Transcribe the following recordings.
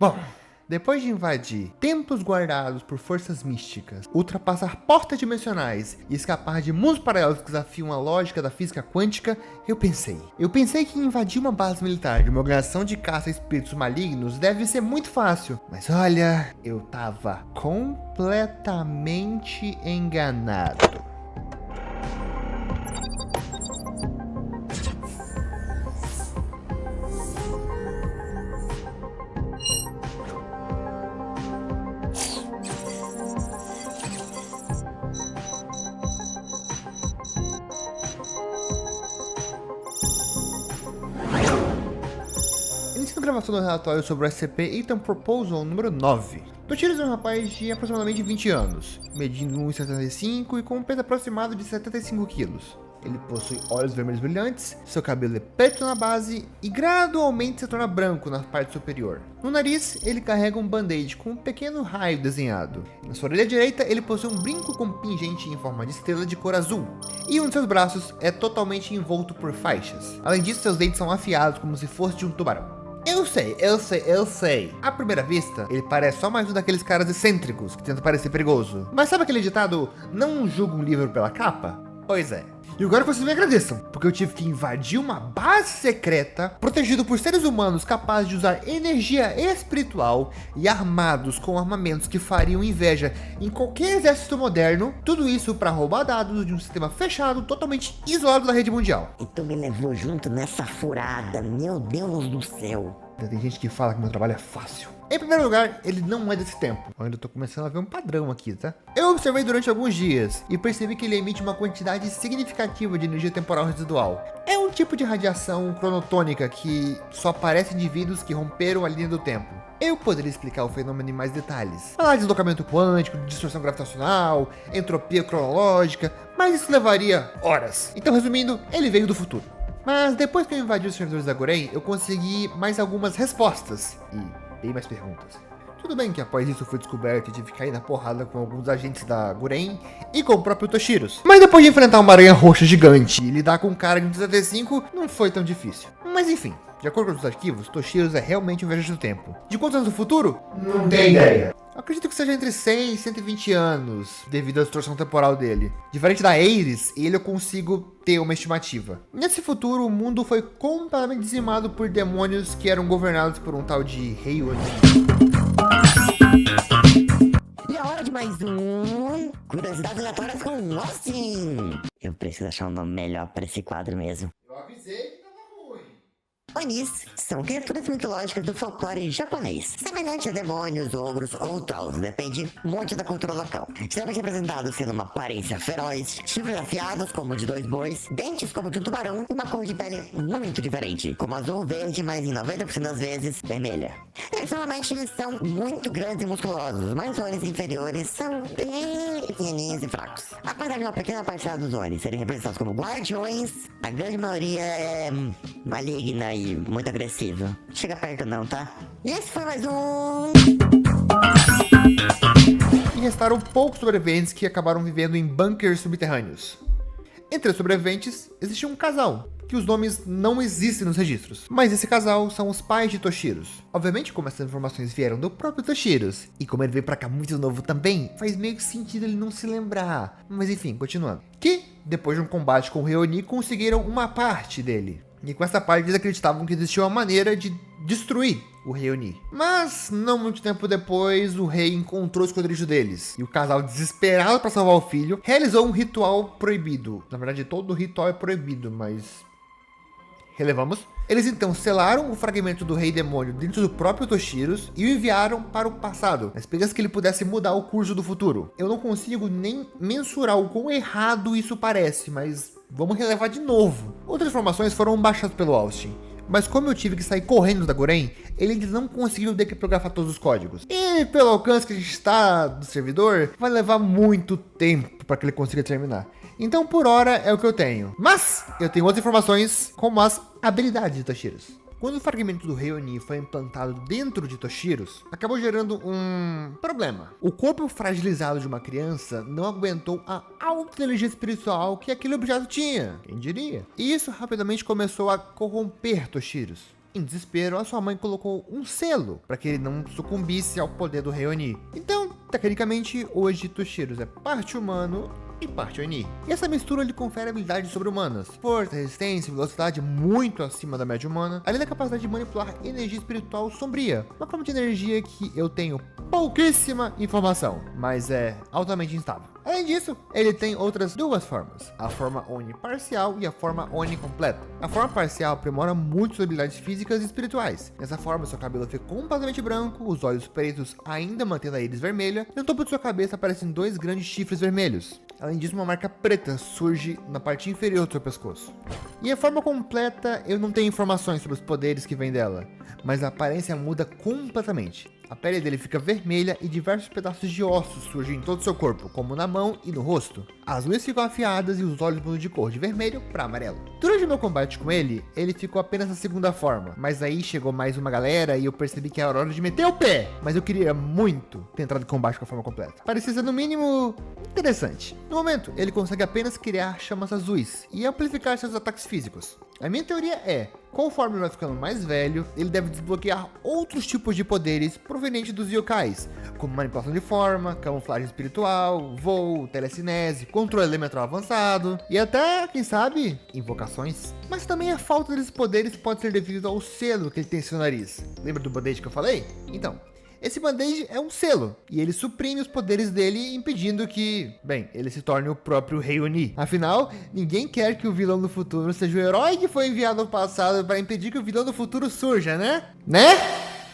Bom, depois de invadir templos guardados por forças místicas, ultrapassar portas dimensionais e escapar de mundos paralelos que desafiam a lógica da física quântica, eu pensei que invadir uma base militar de uma organização de caça a espíritos malignos deve ser muito fácil. Mas olha, eu tava completamente enganado. Iniciando a gravação do relatório sobre o SCP-Ethan Proposal número 9. Toshiros é um rapaz de aproximadamente 20 anos, medindo 1,75 e com um peso aproximado de 75 quilos. Ele possui olhos vermelhos brilhantes, seu cabelo é preto na base e gradualmente se torna branco na parte superior. No nariz, ele carrega um band-aid com um pequeno raio desenhado. Na sua orelha direita, ele possui um brinco com pingente em forma de estrela de cor azul. E um de seus braços é totalmente envolto por faixas. Além disso, seus dentes são afiados como se fosse de um tubarão. Eu sei. À primeira vista, ele parece só mais um daqueles caras excêntricos que tenta parecer perigoso. Mas sabe aquele ditado, não julga um livro pela capa? Pois é. E agora vocês me agradeçam, porque eu tive que invadir uma base secreta, protegido por seres humanos capazes de usar energia espiritual e armados com armamentos que fariam inveja em qualquer exército moderno, tudo isso para roubar dados de um sistema fechado, totalmente isolado da rede mundial. E tu me levou junto nessa furada, meu Deus do céu. Tem gente que fala que meu trabalho é fácil. Em primeiro lugar, ele não é desse tempo. Eu ainda tô começando a ver um padrão aqui, tá? Eu observei durante alguns dias e percebi que ele emite uma quantidade significativa de energia temporal residual. É um tipo de radiação cronotônica que só aparece em indivíduos que romperam a linha do tempo. Eu poderia explicar o fenômeno em mais detalhes. Falar de deslocamento quântico, de distorção gravitacional, entropia cronológica, mas isso levaria horas. Então, resumindo, ele veio do futuro. Mas depois que eu invadi os servidores da Goren, eu consegui mais algumas respostas e bem mais perguntas. Tudo bem que após isso foi descoberto e tive que cair na porrada com alguns agentes da Goren e com o próprio Toshiros. Mas depois de enfrentar uma aranha roxa gigante e lidar com um cara de 75, não foi tão difícil. Mas enfim, de acordo com os arquivos, Toshiros é realmente um viajante do tempo. De quantos anos no futuro? Não tenho ideia. Acredito que seja entre 100 e 120 anos, devido à distorção temporal dele. Diferente da Ares, eu consigo ter uma estimativa. Nesse futuro, o mundo foi completamente dizimado por demônios que eram governados por um tal de Rei Oni. E a hora de mais um Curiosidades Aleatórias com Austin. Eu preciso achar um nome melhor pra esse quadro mesmo. Eu avisei que tava ruim. Onis são criaturas mitológicas do folclore japonês, semelhantes a demônios, ogros ou trolls, depende muito da cultura local. Geralmente representados sendo uma aparência feroz, chifres afiados como de 2 bois, dentes como de um tubarão e uma cor de pele muito diferente, como azul ou verde, mas em 90% das vezes vermelha. Normalmente eles são muito grandes e musculosos, mas os olhos inferiores são bem pequenininhos e fracos. Apesar de uma pequena parcela dos olhos serem representados como guardiões, a grande maioria é maligna e muito agressiva. Chega perto não, tá? E esse foi mais um... E restaram poucos sobreviventes que acabaram vivendo em bunkers subterrâneos. Entre os sobreviventes, existe um casal, que os nomes não existem nos registros. Mas esse casal são os pais de Toshiros. Obviamente, como essas informações vieram do próprio Toshiros, e como ele veio pra cá muito novo também, faz meio que sentido ele não se lembrar. Mas enfim, continuando. Que, depois de um combate com o Reoni, conseguiram uma parte dele. E com essa parte eles acreditavam que existia uma maneira de destruir o Rei Oni. Mas, não muito tempo depois, o rei encontrou o esconderijo deles. E o casal, desesperado para salvar o filho, realizou um ritual proibido. Na verdade, todo ritual é proibido, mas... relevamos. Eles então selaram o fragmento do Rei Demônio dentro do próprio Toshiros e o enviaram para o passado, na esperança que ele pudesse mudar o curso do futuro. Eu não consigo nem mensurar o quão errado isso parece, mas vamos relevar de novo. Outras informações foram baixadas pelo Austin, mas como eu tive que sair correndo da Goren, ele ainda não conseguiu decriptografar todos os códigos. E pelo alcance que a gente está do servidor, vai levar muito tempo para que ele consiga terminar. Então, por hora, é o que eu tenho. Mas, eu tenho outras informações, como as habilidades de Toshiros. Quando o fragmento do Rei Oni foi implantado dentro de Toshiros, acabou gerando um problema. O corpo fragilizado de uma criança não aguentou a alta energia espiritual que aquele objeto tinha. Quem diria? E isso rapidamente começou a corromper Toshiros. Em desespero, a sua mãe colocou um selo para que ele não sucumbisse ao poder do Rei Oni. Então, tecnicamente, hoje Toshiros é parte humano e parte Oni. E essa mistura lhe confere habilidades sobre-humanas. Força, resistência e velocidade muito acima da média humana, além da capacidade de manipular energia espiritual sombria, uma forma de energia que eu tenho pouquíssima informação, mas é altamente instável. Além disso, ele tem outras duas formas, a forma Oni parcial e a forma Oni completa. A forma parcial aprimora muito suas habilidades físicas e espirituais. Nessa forma, seu cabelo fica completamente branco, os olhos pretos ainda mantendo a íris vermelha, e no topo de sua cabeça aparecem dois grandes chifres vermelhos. Além disso, uma marca preta surge na parte inferior do seu pescoço. E a forma completa, eu não tenho informações sobre os poderes que vêm dela, mas a aparência muda completamente. A pele dele fica vermelha e diversos pedaços de ossos surgem em todo o seu corpo, como na mão e no rosto. As unhas ficam afiadas e os olhos mudam de cor de vermelho para amarelo. Durante o meu combate com ele ficou apenas na segunda forma, mas aí chegou mais uma galera e eu percebi que era hora de meter o pé. Mas eu queria muito ter entrado em combate com a forma completa. Parecia ser no mínimo interessante. No momento, ele consegue apenas criar chamas azuis e amplificar seus ataques físicos. A minha teoria é, conforme ele vai ficando mais velho, ele deve desbloquear outros tipos de poderes provenientes dos yokais, como manipulação de forma, camuflagem espiritual, voo, telecinese, controle elemental avançado e até, quem sabe, invocações. Mas também a falta desses poderes pode ser devido ao selo que ele tem em seu nariz. Lembra do band-aid que eu falei? Então, esse band-aid é um selo, e ele suprime os poderes dele, impedindo que, bem, ele se torne o próprio Rei Oni. Afinal, ninguém quer que o vilão do futuro seja o herói que foi enviado no passado para impedir que o vilão do futuro surja, né?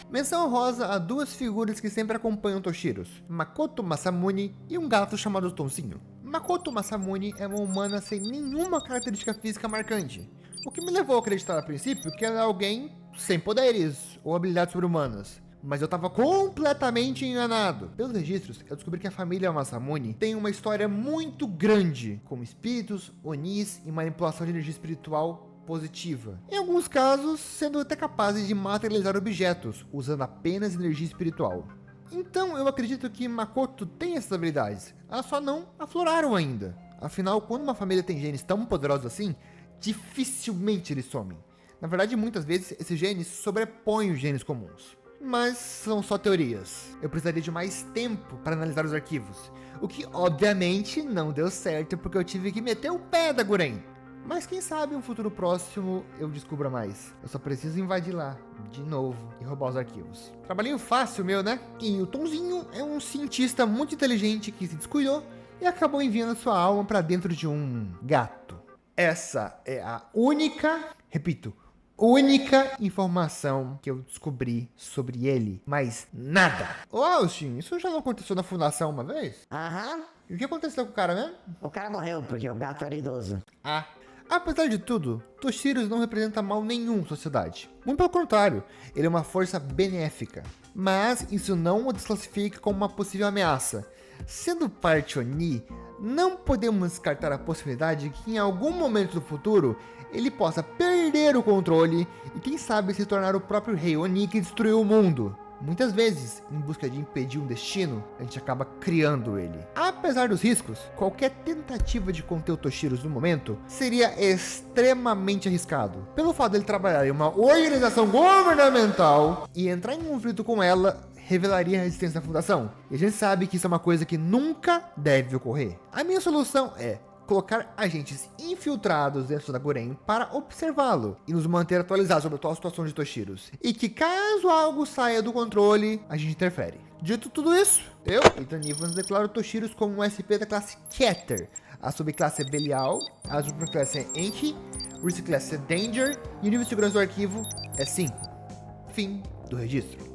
Menção honrosa a duas figuras que sempre acompanham Toshiros, Makoto Masamune e um gato chamado Tonzinho. Makoto Masamune é uma humana sem nenhuma característica física marcante, o que me levou a acreditar a princípio que ela é alguém sem poderes ou habilidades sobre-humanas. Mas eu tava completamente enganado. Pelos registros, eu descobri que a família Masamune tem uma história muito grande, com espíritos, onis e manipulação de energia espiritual positiva. Em alguns casos, sendo até capazes de materializar objetos, usando apenas energia espiritual. Então, eu acredito que Makoto tem essas habilidades, elas só não afloraram ainda. Afinal, quando uma família tem genes tão poderosos assim, dificilmente eles somem. Na verdade, muitas vezes, esses genes sobrepõem os genes comuns. Mas são só teorias. Eu precisaria de mais tempo para analisar os arquivos, o que obviamente não deu certo porque eu tive que meter o pé da Guren. Mas quem sabe um futuro próximo eu descubra mais. Eu só preciso invadir lá, de novo, e roubar os arquivos. Trabalhinho fácil meu, né? E o Tonzinho é um cientista muito inteligente que se descuidou e acabou enviando sua alma para dentro de um gato. Essa é a única informação que eu descobri sobre ele, mas nada. Ô Austin, isso já não aconteceu na fundação uma vez? Aham. E o que aconteceu com o cara mesmo? O cara morreu porque o gato era idoso. Apesar de tudo, Toshiros não representa mal nenhum à sociedade. Muito pelo contrário, ele é uma força benéfica. Mas isso não o desclassifica como uma possível ameaça. Sendo parte Oni, não podemos descartar a possibilidade que em algum momento do futuro ele possa perder o controle e quem sabe se tornar o próprio Rei Oni que destruiu o mundo. Muitas vezes, em busca de impedir um destino, a gente acaba criando ele. Apesar dos riscos, qualquer tentativa de conter o Toshiros no momento seria extremamente arriscado. Pelo fato dele trabalhar em uma organização governamental e entrar em conflito com ela, revelaria a resistência da fundação. E a gente sabe que isso é uma coisa que nunca deve ocorrer. A minha solução é colocar agentes infiltrados dentro da Guren para observá-lo e nos manter atualizados sobre a atual situação de Toshiros. E que caso algo saia do controle, a gente interfere. Dito tudo isso, eu, Ethan Evans, declaro Toshiros como um SP da classe Keter. A subclasse é Belial, a subclasse é Enki, o classe é Danger e o nível de segurança do arquivo é 5. Fim do registro.